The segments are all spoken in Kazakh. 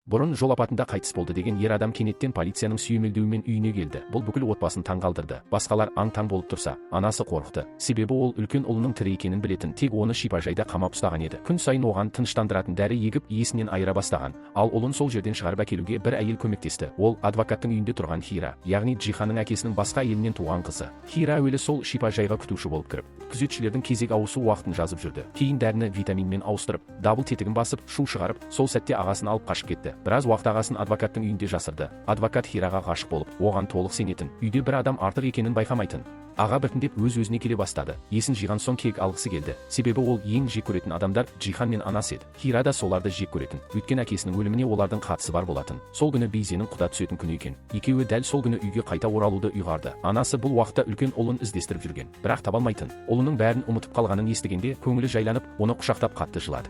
бұрын жол апатында қайтыс болды деген ер адам кенеттен полицияның сүйемелдеуімен үйіне келді. Бұл бүкіл отбасын таңғалдырды. Басқалар аң-таң болып тұрса, анасы қорықты. Себебі ол үлкен ұлының тірі екенін білетін, тек оны шипажайда қамап ұстаған еді. Күн сайын оған тыныштандыратын дәрі егіп есінен айыра бастаған. Ал ұлын сол жерден шығарып әкелуге бір әйел көмектесті. Ол адвокаттың үйінде тұрған Хира, яғни Джиханның әкесінің басқа әйелінен туған қызы. Хира әуелі сол шипажайға күтуші болып кіріп, күзетшілердің кезек ауысу уақытын жазып жүрді. Кейін дәріні витаминмен ауыстырып, дабыл тетігін басып, шу шығарып, сол сәтте ағасын алып қашып кетті. Біраз уақыт ағасын адвокаттың үйінде жасырды. Адвокат Хираға ғашық болып, оған толық сенетін, үйде бір адам артық екенін байқамайтын. Аға біртіндеп өз-өзіне келе бастады. Есін жиған соң кек алғысы келді. Себебі ол ең жек көретін адамдар Джихан мен анасы еді. Хира да соларды жек көретін. Өйткені әкесінің өліміне олардың қатысы бар болатын. Сол күні Бейзенің құда түсетін күні екен. Екеуі дәл сол күні үйге қайта оралуды ұйғарды. Анасы бұл уақытта үлкен ұлын іздестіріп жүрген, бірақ таба алмайтын. Ұлының бәрін ұмытып қалғанын естігенде көңілі жайланып, оны құшақтап қатты жылады.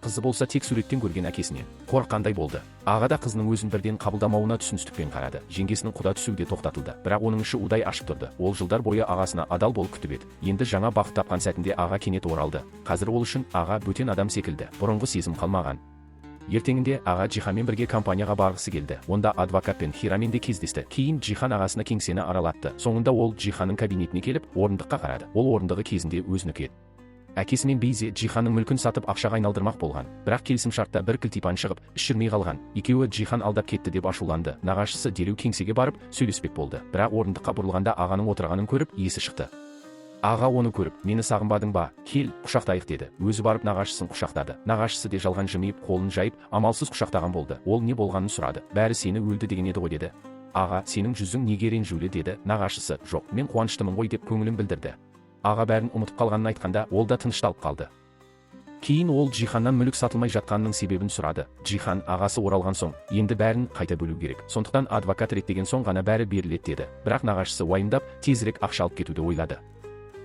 Қызы болса тек суреттен көрген әкесінен қорыққандай болды. Аға да қызының өзін бірден қабылдамауына түсіністікпен қарады. Жеңгесінің құда түсуі де тоқтатылды, бірақ оның іші удай ашып тұрды. Ол жылдар бойы ағасына адал болып күтіп еді. Енді жаңа бақыт тапқан сәтінде аға кенет оралды. Қазір ол үшін аға бөтен адам секілді. Бұрынғы сезім қалмаған. Ертеңінде аға Джиханмен бірге компанияға барғысы келді. Онда адвокат пен Хирамен де кездесті. Кейін Джихан ағасына кеңсені аралатты. Соңында ол Джиханның кабинетіне келіп, орындыққа қарады. Ол орындығы кезінде өзінікі еді. Әкесі мен Бейзе Джиханның мүлкін сатып ақшаға айналдырмақ болған, бірақ келісімшартта бір кілтипан шығып, іс жүрмей қалған. Екеуі Джихан алдап кетті деп ашуланды. Нағашысы дереу кеңсеге барып сөйлеспек болды, бірақ орындыққа бұрылғанда ағаның отырғанын көріп, есі шықты. Аға оны көріп, мені сағынбадың ба? Кел, құшақтайық деді. Өзі барып нағашысын құшақтады. Нағашысы де жалған жымиып, қолын жайып, амалсыз құшақтаған болды. Ол не болғанын сұрады. Бәрі сені өлді деген еді ғой деді. Аға, сенің жүзің неге ренжулі деді. Нағашысы, жоқ, мен қуаныштымын ғой деп көңілін білдірді. Аға бәрін ұмытып қалғанын айтқанда, ол да тынышталып қалды. Кейін ол Джиханнан мүлік сатылмай жатқанының себебін сұрады. Джихан ағасы оралған соң, енді бәрін қайта бөлу керек. Сондықтан адвокат реттеген соң ғана бәрі беріледі деді. Бірақ нағашысы уайымдап, тезірек ақша алып кетуді ойлады.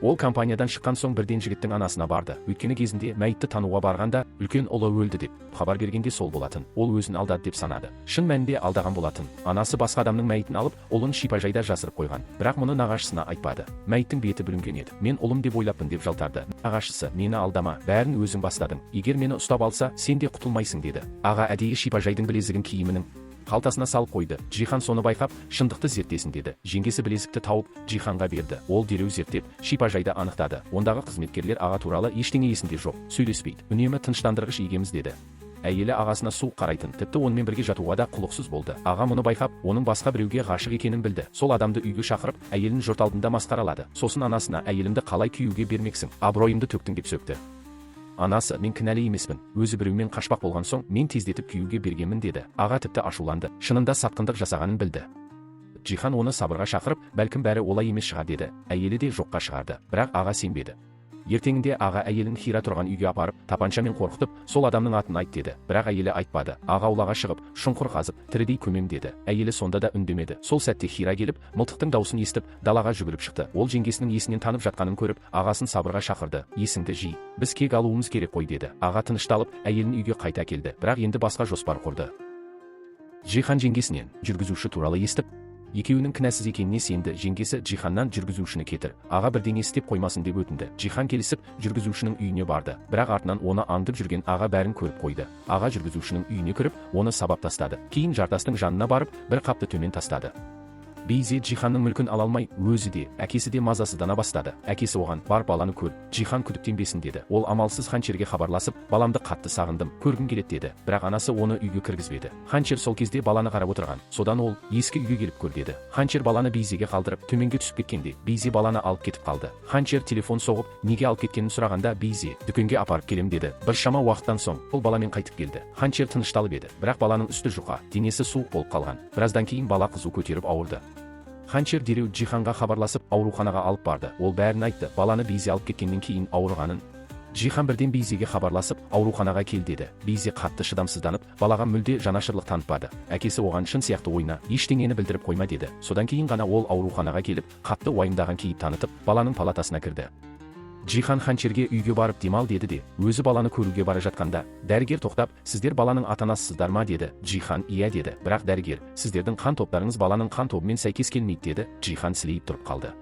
Ол компаниядан шыққан соң бірден жігіттің анасына барды. Өйткені кезінде мәйітті тануға барғанда, үлкен ұлы өлді деп хабар бергенде сол болатын. Ол өзін алдады деп санады. Шын мәнінде алдаған болатын. Анасы басқа адамның мәйітін алып, ұлын шипажайда жасырып қойған. Бірақ мұны нағашысына айтпады. Мәйіттің беті бүлінген еді. Мен ұлым деп ойлаппын деп жалтарды. Нағашысы, мені алдама, бәрін өзің бастадың. Егер мені ұстап алса, сен де құтылмайсың деді. Аға әдейі шипажайдың білезігін киімінің қалтасына салып қойды. Джихан соны байқап, шындықты зерттесін деді. Жеңгесі білезікті тауып, Джиханға берді. Ол дереу зерттеп, шипажайды анықтады. Ондағы қызметкерлер аға туралы ештеңе есінде жоқ, сөйлеспейді. Үнемі тыныштандырғыш егеміз деді. Әйелі ағасына суық қарайтын, тіпті онымен бірге жатуға да құлықсыз болды. Аға мұны байқап, оның басқа біреуге ғашық екенін білді. Сол адамды үйге шақырып, әйелін жұрт алдында масқаралады. Сосын анасына, әйелімді қалай күйеуге бермексің? Абыройымды төктің деп сөкті. Анасы, мен кінәлі емеспін. Өзі біреумен қашпақ болған соң, мен тездетіп күйеуге бергенмін деді. Аға тіпті ашуланды. Шынында сатқындық жасағанын білді. Джихан оны сабырға шақырып, бәлкім бәрі олай емес шығар деді. Әйелі де жоққа шығарды. Бірақ аға сенбеді. Ертеңінде аға әйелін Хира тұрған үйге апарып, тапаншамен қорқытып, сол адамның атын айт деді. Бірақ әйелі айтпады. Аға аулаға шығып, шұңқыр қазып, тірідей көмем деді. Әйелі сонда да үндемеді. Сол сәтте Хира келіп, мылтықтың даусын естіп, далаға жүгіріп шықты. Ол жеңгесінің есінен танып жатқанын көріп, ағасын сабырға шақырды. Есіңді жи, біз кек алуымыз керек қой деді. Аға тынышталып, әйелін үйге қайта келді. Бірақ енді басқа жоспар құрды. Джихан жеңгесінен жүргізуші туралы естіп, екеуінің кінәсіз екеніне сенді. Жеңгесі Джиханнан жүргізушіні кетір, аға бірдеңе істеп қоймасын деп өтінді. Джихан келісіп, жүргізушінің үйіне барды. Бірақ артынан оны аңдып жүрген аға бәрін көріп қойды. Аға жүргізушінің үйіне кіріп, оны сабап тастады. Кейін жартастың жанына барып, бір қапты төмен тастады. Бейзе Джиханның мүлкін ала алмай, өзі де, әкесі де мазасыздана бастады. Әкесі оған, бар баланы көр, Джихан күдіктенбесін деді. Ол амалсыз Ханчерге хабарласып, баламды қатты сағындым, көргім келеді деді. Бірақ анасы оны үйге кіргізбеді. Ханчер сол кезде баланы қарап отырған. Содан ол, ескі үйге келіп көр деді. Ханчер баланы Бейзеге қалдырып, төменге түсіп кеткенде, Бейзе баланы алып кетіп қалды. Ханчер телефон соғып, неге алып кеткенін сұрағанда, Бейзе, дүкенге апарып келем деді. Біршама уақыттан соң, ол баламен қайтып келді. Ханчер тынышталып еді, бірақ баланың үсті жұқа, денесі суық болып қалған. Біраздан кейін бала қызу көтеріп ауырды. Ханчер дереу Джиханға хабарласып, ауруханаға алып барды. Ол бәрін айтты, баланы Бейзе алып кеткеннен кейін ауырғанын. Джихан бірден Бейзеге хабарласып, ауруханаға кел деді. Бейзе қатты шыдамсызданып, балаға мүлде жанашырлық танытпады. Әкесі оған шын сияқты ойна, ештеңені білдіріп қойма деді. Содан кейін ғана ол ауруханаға келіп, қатты уайымдаған кейіп танытып, баланың палатасына кірді. Джихан Ханчерге үйге барып демал деді де, өзі баланы көруге бара жатқанда, дәрігер тоқтап, сіздер баланың ата-анасысыздар ма деді. Джихан иә деді, бірақ дәрігер, сіздердің қан топтарыңыз баланың қан тобымен сәйкес келмейді деді. Джихан сілейіп тұрып қалды.